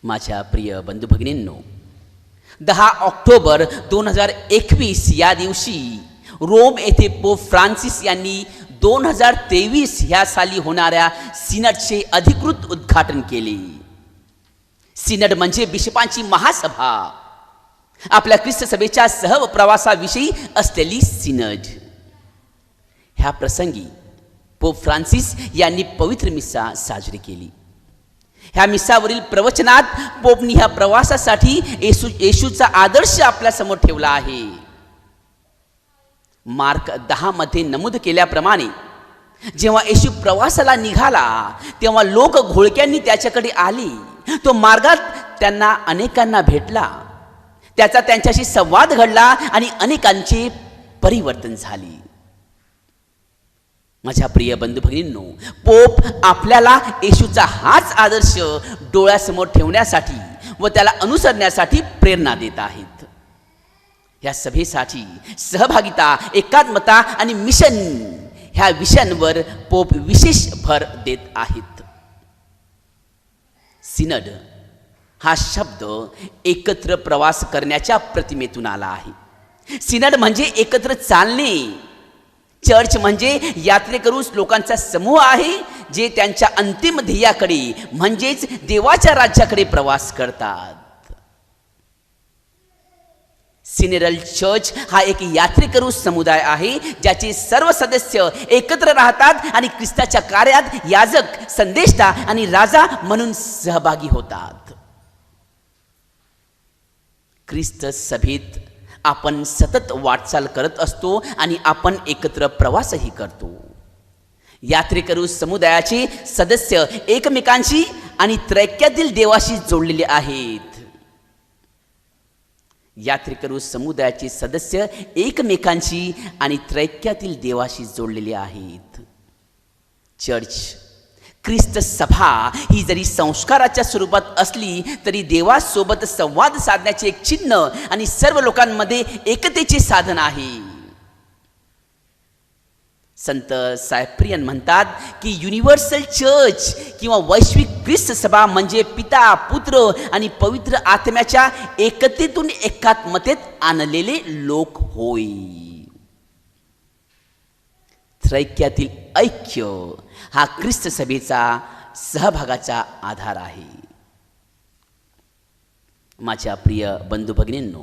माझ्या प्रिय बंधू भगिनींनो, 10 ऑक्टोबर 2021 या दिवशी रोम येथे पोप फ्रान्सिस यांनी 2023 ह्या साली होणाऱ्या सिनडचे अधिकृत उद्घाटन केले. सिनड म्हणजे बिशपांची महासभा, आपल्या ख्रिस्त सभेच्या सहप्रवासाविषयी असलेली सिनड. ह्या प्रसंगी पोप फ्रान्सिस यांनी पवित्र मिसा साजरी केली. ह्या मिसावरील प्रवचनात पोपनी ह्या प्रवासासाठी येशूचा आदर्श आपल्या समोर ठेवला आहे. मार्क 10 मध्ये नमूद केल्याप्रमाणे जेव्हा येशू प्रवासाला निघाला तेव्हा लोक घोळक्यांनी त्याच्याकडे आले. तो मार्गात त्यांना अनेकांना भेटला, त्याचा त्यांच्याशी संवाद घडला आणि अनेकांचे परिवर्तन झाले. माझ्या प्रिय बंधू भगिनींनो, पोप आपल्याला येशूचा हाच आदर्श डोळ्यासमोर ठेवण्यासाठी व त्याला अनुसरण्यासाठी प्रेरणा देत आहेत. या सभेसाठी सहभागिता, एकात्मता आणि मिशन ह्या विषयांवर पोप विशेष भर देत आहेत. सिनड हा शब्द एकत्र प्रवास करण्याच्या प्रतिमेतून आला आहे. सिनड म्हणजे एकत्र चालणे. चर्च म्हणजे यात्रेकरू लोकांचा समूह आहे जे त्यांच्या अंतिम ध्येयाकडे म्हणजेच देवाच्या राज्याकडे प्रवास करतात. सिनेरल चर्च हा एक यात्रेकरू समुदाय आहे ज्याचे सर्व सदस्य एकत्र राहतात आणि ख्रिस्ताच्या कार्यात याजक, संदेष्टा आणि राजा म्हणून सहभागी होतात. ख्रिस्त सभेत आपण सतत वाटचाल करत असतो आणि आपण एकत्र प्रवासही करतो. यात्रेकरू समुदायाचे सदस्य एकमेकांशी आणि त्रैक्यातील देवाशी जोडलेले आहेत. यात्रेकरू समुदायाचे सदस्य एकमेकांशी आणि त्रैक्यातील देवाशी जोडलेले आहेत. चर्च, ख्रिस्त सभा ही जरी संस्काराच्या स्वरूपात असली तरी देवासोबत संवाद साधण्याचे एक चिन्ह आणि सर्व लोकांमध्ये एकतेचे साधन आहे. संत सायप्रियन म्हणतात की युनिव्हर्सल चर्च किंवा वैश्विक ख्रिस्त सभा म्हणजे पिता, पुत्र आणि पवित्र आत्म्याच्या एकतेतून एकात्मतेत आणलेले लोक होय. त्रैक्यातील ऐक्य हा ख्रिस्त सभेचा सहभागाचा आधार आहे. माझ्या प्रिय बंधू भगिनींनो,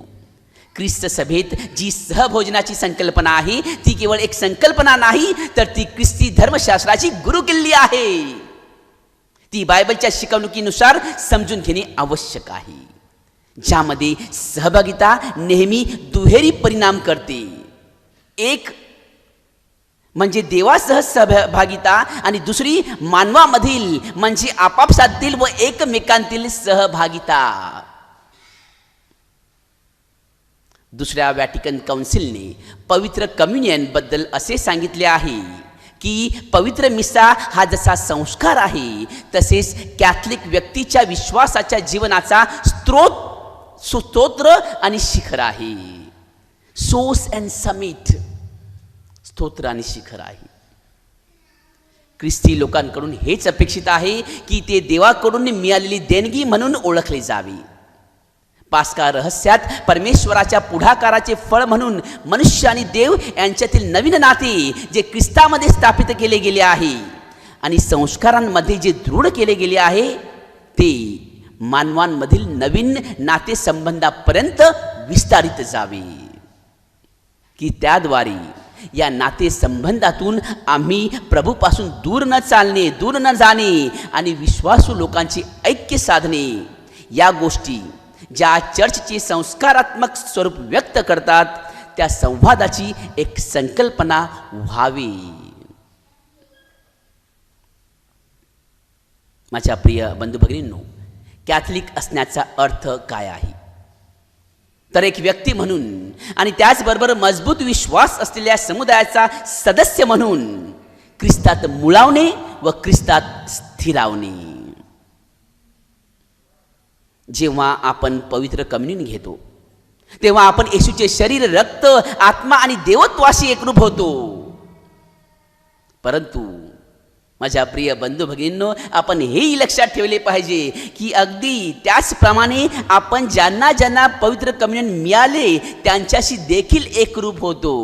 ख्रिस्त सभेत जी सहभोजनाची संकल्पना आहे ती केवळ एक संकल्पना नाही तर ती ख्रिस्ती धर्मशास्त्राची गुरुकिल्ली आहे. ती बायबलच्या शिकवणुकीनुसार समजून घेणे आवश्यक आहे, ज्यामध्ये सहभागिता नेहमी दुहेरी परिणाम करते. एक म्हणजे देवासह सहभागिता आणि दुसरी मानवामधील म्हणजे आपापसातील व एकमेकांतील सहभागिता. दुसऱ्या व्हॅटिकन काउन्सिलने पवित्र कम्युनियन बद्दल असे सांगितले आहे की पवित्र मिसा हा जसा संस्कार आहे तसेच कॅथलिक व्यक्तीच्या विश्वासाच्या जीवनाचा स्तोत्र आणि शिखर आहे. सोर्स अँड समिट, स्तोत्र आणि शिखर आहे. ख्रिस्ती लोकांकडून हेच अपेक्षित आहे की ते देवाकडून मिळालेली देणगी म्हणून ओळखले जावे. पास्का रहस्यात परमेश्वराच्या पुढाकाराचे फळ म्हणून मनुष्य आणि देव यांच्यातील नवीन नाते जे ख्रिस्तामध्ये स्थापित केले गेले आहे आणि संस्कारांमध्ये जे दृढ केले गेले आहे ते मानवांमधील नवीन नातेसंबंधापर्यंत विस्तारित जावे की त्याद्वारे या नातेसंबंधातून आम्ही प्रभूपासून दूर न चालणे, दूर न जाणे आणि विश्वासू लोकांचे ऐक्य साधणे या गोष्टी ज्या चर्चचे संस्कारात्मक स्वरूप व्यक्त करतात त्या संवादाची एक संकल्पना व्हावी. माझ्या प्रिय बंधू भगिनींनो, कॅथलिक असण्याचा अर्थ काय आहे तर एक व्यक्ती म्हणून आणि त्याचबरोबर मजबूत विश्वास असलेल्या समुदायाचा सदस्य म्हणून ख्रिस्तात मुळावणे व ख्रिस्तात स्थिरावणे. जेव्हा आपण पवित्र कम्युनियन घेतो तेव्हा आपण येशूचे शरीर, रक्त, आत्मा आणि देवत्वाशी एकरूप होतो. परंतु माझ्या प्रिय बंधू भगिनींनो, आपण हेही लक्षात ठेवले पाहिजे की अगदी त्याचप्रमाणे आपण ज्यांना ज्यांना पवित्र कम्युनियन मिळाले त्यांच्याशी देखील एकरूप होतो.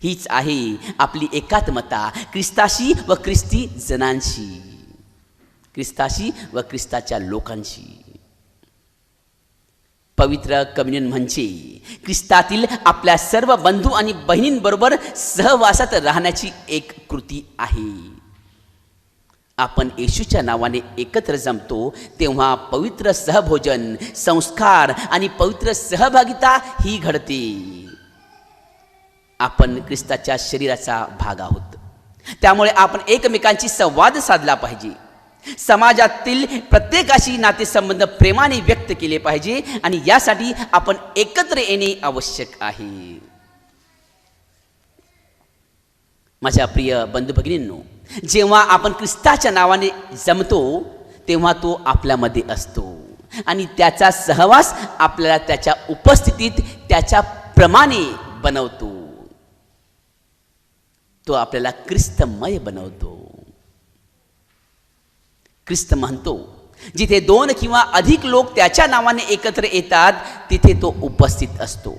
हीच आहे आपली एकात्मता ख्रिस्ताशी व ख्रिस्ती जनांशी, ख्रिस्ताशी व ख्रिस्ताच्या लोकांशी. पवित्र कम्युनियन म्हणजे ख्रिस्तातील आपल्या सर्व बंधू आणि बहिणींबरोबर सहवासात राहण्याची एक कृती आहे. आपण येशूच्या नावाने एकत्र जमतो तेव्हा पवित्र सहभोजन, संस्कार आणि पवित्र सहभागिता ही घडते. आपण ख्रिस्ताच्या शरीराचा भाग आहोत, त्यामुळे आपण एकमेकांशी संवाद साधला पाहिजे. समाजातील प्रत्येकाशी नातेसंबंध प्रेमाने व्यक्त केले पाहिजे आणि यासाठी आपण एकत्र येणे आवश्यक आहे. माझ्या प्रिय बंधू भगिनींनो, जेव्हा आपण ख्रिस्ताच्या नावाने जमतो तेव्हा तो आपल्यामध्ये असतो आणि त्याचा सहवास आपल्याला त्याच्या उपस्थितीत त्याच्या प्रमाणे बनवतो. तो आपल्याला ख्रिस्तमय बनवतो. ख्रिस्त म्हणतो, जिथे 2 किंवा अधिक लोक त्याच्या नावाने एकत्र येतात तिथे तो उपस्थित असतो.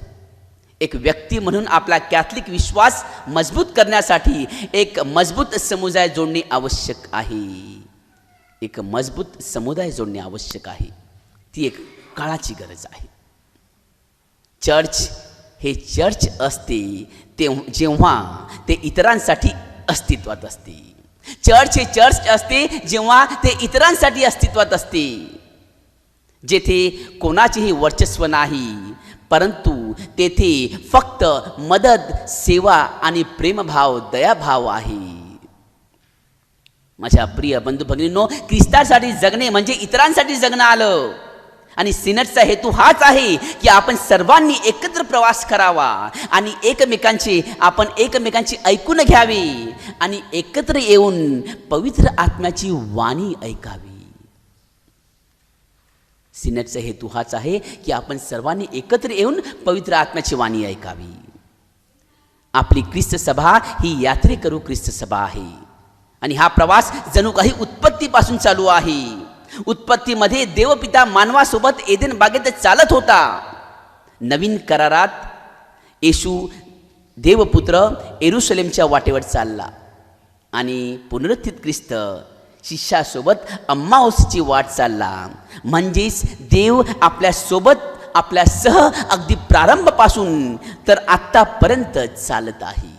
एक व्यक्ती म्हणून आपला कॅथलिक विश्वास मजबूत करण्यासाठी एक मजबूत समुदाय जोडणे आवश्यक आहे. एक मजबूत समुदाय जोडणे आवश्यक आहे. ती एक काळाची गरज आहे. चर्च हे चर्च असते जेव्हा ते इतरांसाठी अस्तित्वात असते. चर्च हे चर्च असते जेव्हा ते इतरांसाठी अस्तित्वात असते. जेथे कोणाचेही वर्चस्व नाही, परंतु तेथे फक्त मदत, सेवा आणि प्रेमभाव, दयाभाव आहे. माझ्या प्रिय बंधू भगिनींनो, ख्रिस्तासाठी जगणे म्हणजे इतरांसाठी जगणं आलं. आणि सिनटचा हेतू हाच आहे की आपण सर्वांनी एकत्र प्रवास करावा आणि आपण एकमेकांची ऐकून घ्यावी आणि एकत्र येऊन पवित्र आत्म्याची वाणी ऐकावी. सिनटचा हेतू हाच आहे की आपण सर्वांनी एकत्र येऊन पवित्र आत्म्याची वाणी ऐकावी. आपली ख्रिस्त सभा ही यात्रेकरू ख्रिस्त सभा आहे आणि हा प्रवास जणू काही उत्पत्तीपासून चालू आहे. उत्पत्तीमध्ये देवपिता मानवासोबत एदेन बागेत चालत होता. नवीन करारात येशू देवपुत्र येरुशलेमच्या वाटेवर चालला आणि पुनरुत्थित ख्रिस्त शिष्यासोबत अम्माऊसची वाट चालला. म्हणजेच देव आपल्यासह अगदी प्रारंभापासून तर आत्तापर्यंत चालत आहे.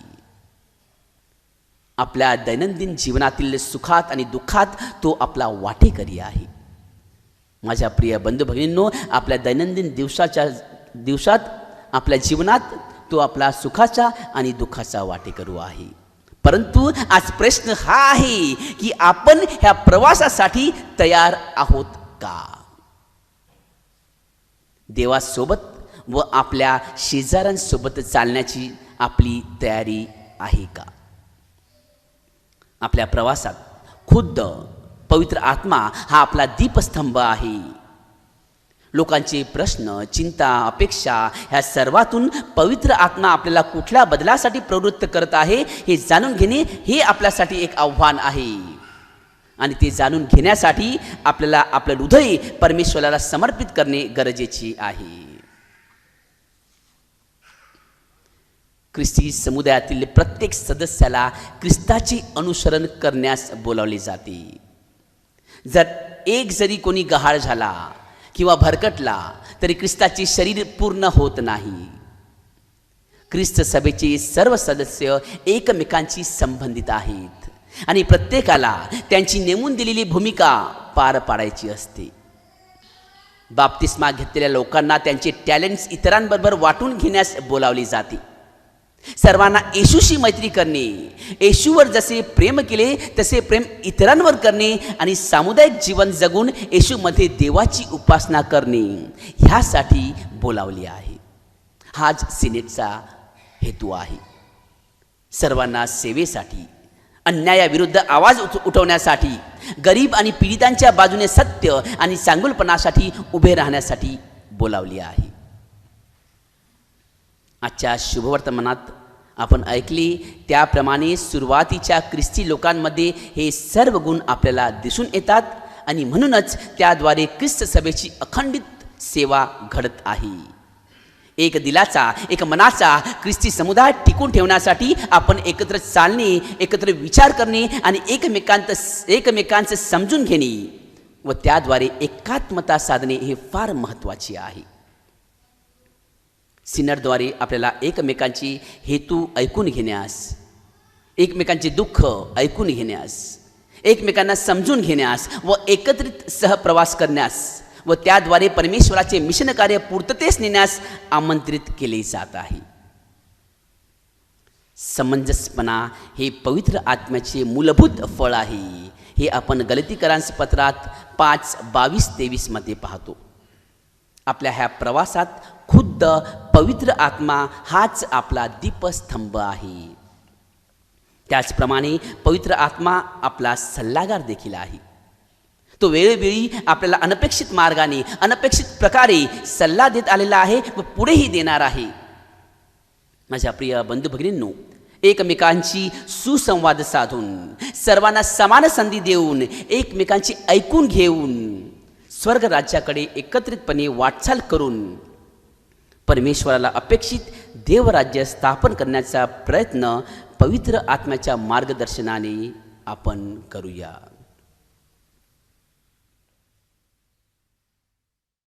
आपल्या दैनंदिन जीवनातील सुखात आणि दुःखात तो आपला वाटेकरी आहे. माझ्या प्रिय बंधू भगिनींनो, आपल्या दैनंदिन दिवसात आपल्या जीवनात तो आपला सुखाचा आणि दुःखाचा वाटेकरू आहे. परंतु आज प्रश्न हा आहे की आपण ह्या प्रवासासाठी तयार आहोत का? देवासोबत व आपल्या शेजाऱ्यांसोबत चालण्याची आपली तयारी आहे का? आपल्या प्रवासात खुद्द पवित्र आत्मा हा आपला दीपस्तंभ आहे. लोकांचे प्रश्न, चिंता, अपेक्षा ह्या सर्वातून पवित्र आत्मा आपल्याला कुठल्या बदलासाठी प्रवृत्त करत आहे हे जाणून घेणे हे आपल्यासाठी एक आव्हान आहे. आणि ते जाणून घेण्यासाठी आपल्याला आपलं हृदय परमेश्वराला समर्पित करणे गरजेचे आहे. ख्रिस्ती समुदायातील प्रत्येक सदस्याला ख्रिस्ताचे अनुसरण करण्यास बोलावले जाते. जरी कोणी गहाळ झाला किंवा भरकटला तरी ख्रिस्ताचे शरीर पूर्ण होत नाही. ख्रिस्त सभेचे सर्व सदस्य एकमेकांशी संबंधित आहेत आणि प्रत्येकाला त्यांची नेमून दिलेली भूमिका पार पाडायची असते. बाप्तिस्मा घेतलेल्या लोकांना त्यांचे टॅलेंट्स इतरांबरोबर वाटून घेण्यास बोलावले जाते. सर्वांना येशूशी मैत्री करणे, येशूवर जसे प्रेम केले तसे प्रेम इतरांवर करणे आणि सामुदायिक जीवन जगून येशूमध्ये देवाची उपासना करणे ह्यासाठी बोलावले आहे. हाच सिनेटचा हेतू आहे. सर्वांना सेवेसाठी, अन्यायाविरुद्ध आवाज उठवण्यासाठी, गरीब आणि पीडितांच्या बाजूने सत्य आणि चांगुलपणासाठी उभे राहण्यासाठी बोलावले आहे. आजच्या शुभवर्तमानात आपण ऐकली त्याप्रमाणे सुरुवातीच्या ख्रिस्ती लोकांमध्ये हे सर्व गुण आपल्याला दिसून येतात आणि म्हणूनच त्याद्वारे ख्रिस्त सभेची अखंडित सेवा घडत आहे. एक दिलाचा, एक मनाचा ख्रिस्ती समुदाय टिकून ठेवण्यासाठी आपण एकत्र चालणे, एकत्र विचार करणे आणि एकमेकांचं समजून घेणे व त्याद्वारे एकात्मता साधणे हे फार महत्त्वाचे आहे. सिनरद्वारे आपल्याला एकमेकांची हेतू ऐकून घेण्यास, एकमेकांचे दुःख ऐकून घेण्यास, एकमेकांना समजून घेण्यास व एकत्रित सहप्रवास करण्यास व त्याद्वारे परमेश्वराचे मिशन कार्य पूर्ततेस नेण्यास आमंत्रित केले जात आहे. समंजसपणा हे पवित्र आत्म्याचे मूलभूत फळ आहे. हे आपण गलतीकरांस पत्रात 5:22-23 मध्ये पाहतो. आपल्या ह्या प्रवासात खुद्द पवित्र आत्मा हाच आपला दीपस्तंभ आहे. त्याचप्रमाणे पवित्र आत्मा आपला सल्लागार देखील आहे. तो वेळोवेळी आपल्याला अनपेक्षित मार्गाने, अनपेक्षित प्रकारे सल्ला देत आलेला आहे व पुढेही देणार आहे. माझ्या प्रिय बंधू भगिनींनो, एकमेकांची सुसंवाद साधून, सर्वांना समान संधी देऊन, एकमेकांची ऐकून घेऊन, स्वर्ग राज्याकडे एकत्रितपणे वाटचाल करून परमेश्वराला अपेक्षित देवराज्य स्थापन करण्याचा प्रयत्न पवित्र आत्म्याच्या मार्गदर्शनाने आपण करूया.